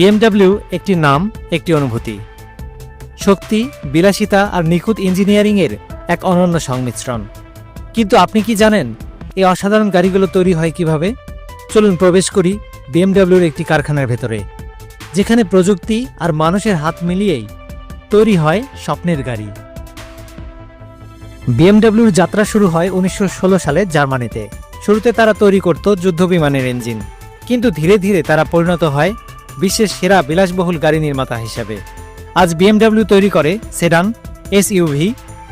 BMW একটি নাম, একটি অনুভূতি। শক্তি, বিলাসিতা আর নিখুঁত ইঞ্জিনিয়ারিংয়ের এক অনন্য সংমিশ্রণ। কিন্তু আপনি কি জানেন এই অসাধারণ গাড়িগুলো তৈরি হয় কিভাবে? চলুন প্রবেশ করি বিএমডব্লিউর একটি কারখানার ভেতরে, যেখানে প্রযুক্তি আর মানুষের হাত মিলিয়েই তৈরি হয় স্বপ্নের গাড়ি। বিএমডব্লিউর যাত্রা শুরু হয় 1916 সালে জার্মানিতে। শুরুতে তারা তৈরি করত যুদ্ধবিমানের ইঞ্জিন, কিন্তু ধীরে ধীরে তারা পরিণত হয় বিশ্বের সেরা বিলাসবহুল গাড়ি নির্মাতা হিসেবে। আজ বিএমডব্লিউ তৈরি করে সেডান, এসইউভি,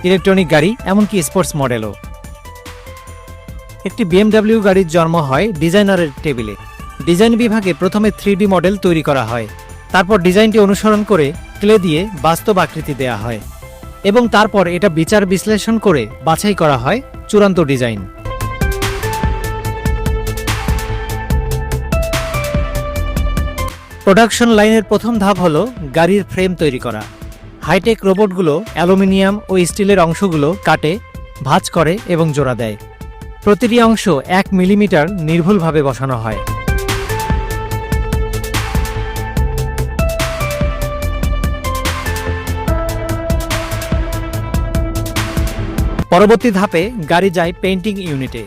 ইলেকট্রনিক গাড়ি, এমনকি স্পোর্টস মডেলও। একটি বিএমডব্লিউ গাড়ির জন্ম হয় ডিজাইনারের টেবিলে। ডিজাইন বিভাগে প্রথমে 3D মডেল তৈরি করা হয়, তারপর ডিজাইনটি অনুসরণ করে ক্লে দিয়ে বাস্তব আকৃতি দেয়া হয় এবং তারপর এটা বিচার বিশ্লেষণ করে বাছাই করা হয় চূড়ান্ত ডিজাইন। প্রোডাকশন লাইনের প্রথম ধাপ হলো গাড়ির ফ্রেম তৈরি করা। হাইটেক রোবটগুলো অ্যালুমিনিয়াম ও স্টিলের অংশগুলো কাটে, ভাঁজ করে এবং জোড়া দেয়। প্রতিটি অংশ 1 মিলিমিটার নির্ভুলভাবে বসানো হয়। পরবর্তী ধাপে গাড়ি যায় পেইন্টিং ইউনিটে।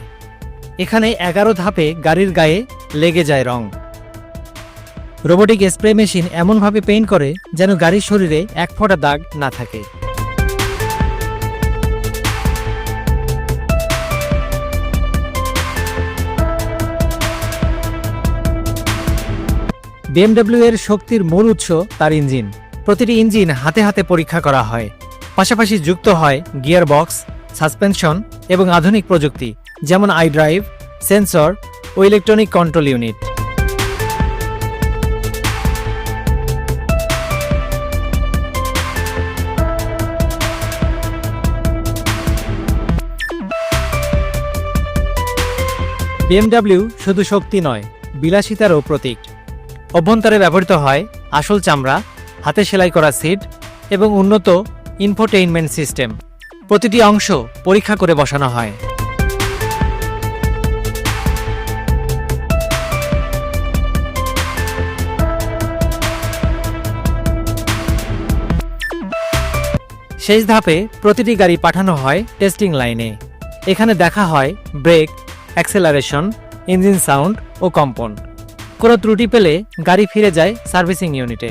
এখানে 11 ধাপে গাড়ির গায়ে লেগে যায় রং। রোবোটিক স্প্রে মেশিন এমনভাবে পেইন্ট করে যেন গাড়ির শরীরে এক ফোঁটা দাগ না থাকে। বিএমডব্লিউ এর শক্তির মূল উৎস তার ইঞ্জিন। প্রতিটি ইঞ্জিন হাতে হাতে পরীক্ষা করা হয়, পাশাপাশি যুক্ত হয় গিয়ার বক্স, সাসপেনশন এবং আধুনিক প্রযুক্তি যেমন আইড্রাইভ, সেন্সর ও ইলেকট্রনিক কন্ট্রোল ইউনিট। বিএমডব্লিউ শুধু শক্তি নয়, বিলাসিতারও প্রতীক। অভ্যন্তরে ব্যবহৃত হয় আসল চামড়া, হাতে সেলাই করা সিট এবং উন্নত ইনফোটেইনমেন্ট সিস্টেম। প্রতিটি অংশ পরীক্ষা করে বসানো হয়। শেষ ধাপে প্রতিটি গাড়ি পাঠানো হয় টেস্টিং লাইনে। এখানে দেখা হয় break, acceleration, engine sound oh কম্পন। কোনো ত্রুটি পেলে গাড়ি ফিরে যায় সার্ভিসিং ইউনিটে।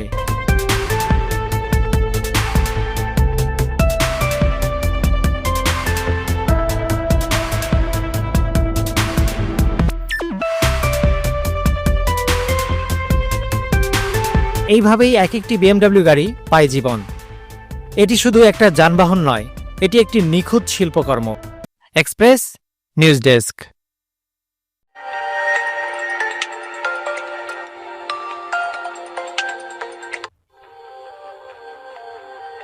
এইভাবেই এক একটি বিএমডব্লিউ গাড়ি পায় জীবন। এটি শুধু একটা যানবাহন নয়, এটি একটি নিখুঁত শিল্পকর্ম। Express news desk.